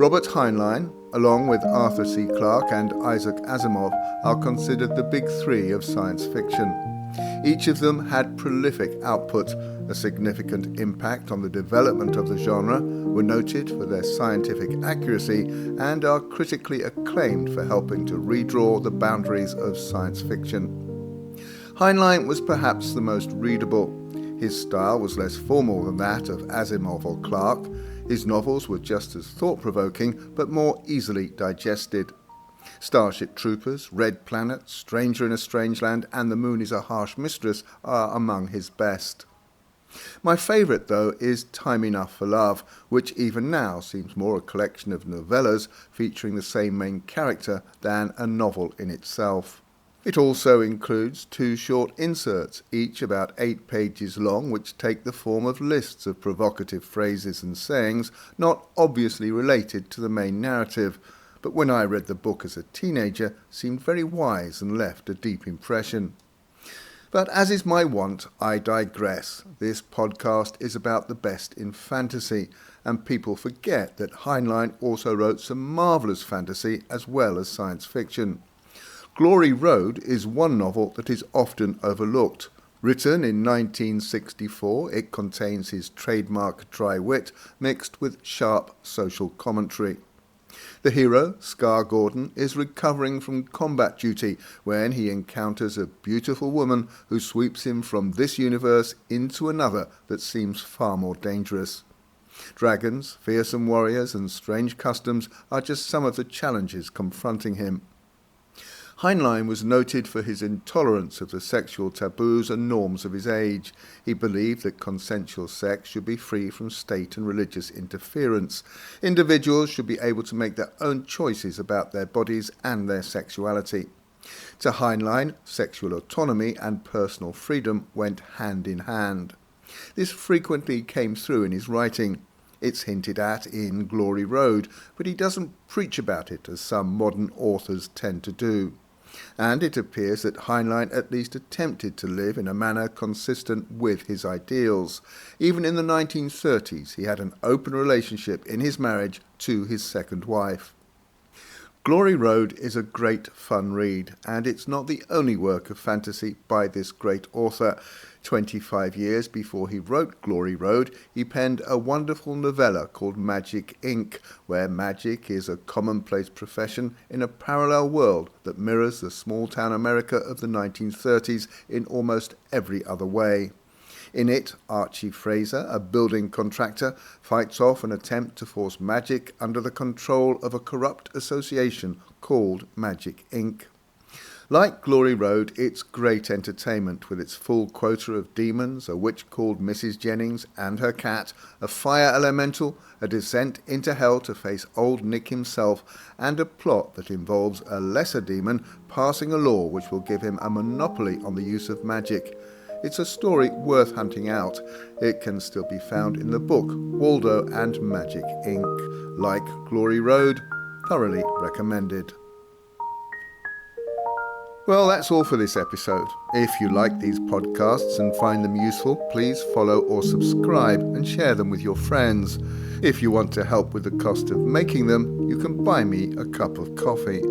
Robert Heinlein, along with Arthur C. Clarke and Isaac Asimov, are considered the big three of science fiction. Each of them had prolific output, a significant impact on the development of the genre, were noted for their scientific accuracy, and are critically acclaimed for helping to redraw the boundaries of science fiction. Heinlein was perhaps the most readable. His style was less formal than that of Asimov or Clarke. His novels were just as thought-provoking, but more easily digested. Starship Troopers, Red Planet, Stranger in a Strange Land, and The Moon is a Harsh Mistress are among his best. My favourite, though, is Time Enough for Love, which even now seems more a collection of novellas featuring the same main character than a novel in itself. It also includes 2 short inserts, each about 8 pages long, which take the form of lists of provocative phrases and sayings not obviously related to the main narrative, but when I read the book as a teenager seemed very wise and left a deep impression. But as is my wont, I digress. This podcast is about the best in fantasy, and people forget that Heinlein also wrote some marvellous fantasy as well as science fiction. Glory Road is one novel that is often overlooked. Written in 1964, it contains his trademark dry wit mixed with sharp social commentary. The hero, Scar Gordon, is recovering from combat duty when he encounters a beautiful woman who sweeps him from this universe into another that seems far more dangerous. Dragons, fearsome warriors, and strange customs are just some of the challenges confronting him. Heinlein was noted for his intolerance of the sexual taboos and norms of his age. He believed that consensual sex should be free from state and religious interference. Individuals should be able to make their own choices about their bodies and their sexuality. To Heinlein, sexual autonomy and personal freedom went hand in hand. This frequently came through in his writing. It's hinted at in Glory Road, but he doesn't preach about it as some modern authors tend to do. And it appears that Heinlein at least attempted to live in a manner consistent with his ideals. Even in the 1930s, he had an open relationship in his marriage to his second wife. Glory Road is a great fun read, and it's not the only work of fantasy by this great author. 25 years before he wrote Glory Road, he penned a wonderful novella called Magic Inc., where magic is a commonplace profession in a parallel world that mirrors the small-town America of the 1930s in almost every other way. In it, Archie Fraser, a building contractor, fights off an attempt to force magic under the control of a corrupt association called Magic Inc. Like Glory Road, it's great entertainment with its full quota of demons, a witch called Mrs. Jennings and her cat, a fire elemental, a descent into hell to face Old Nick himself, and a plot that involves a lesser demon passing a law which will give him a monopoly on the use of magic. It's a story worth hunting out. It can still be found in the book Waldo and Magic Inc. Like Glory Road, thoroughly recommended. Well, that's all for this episode. If you like these podcasts and find them useful, please follow or subscribe and share them with your friends. If you want to help with the cost of making them, you can buy me a cup of coffee.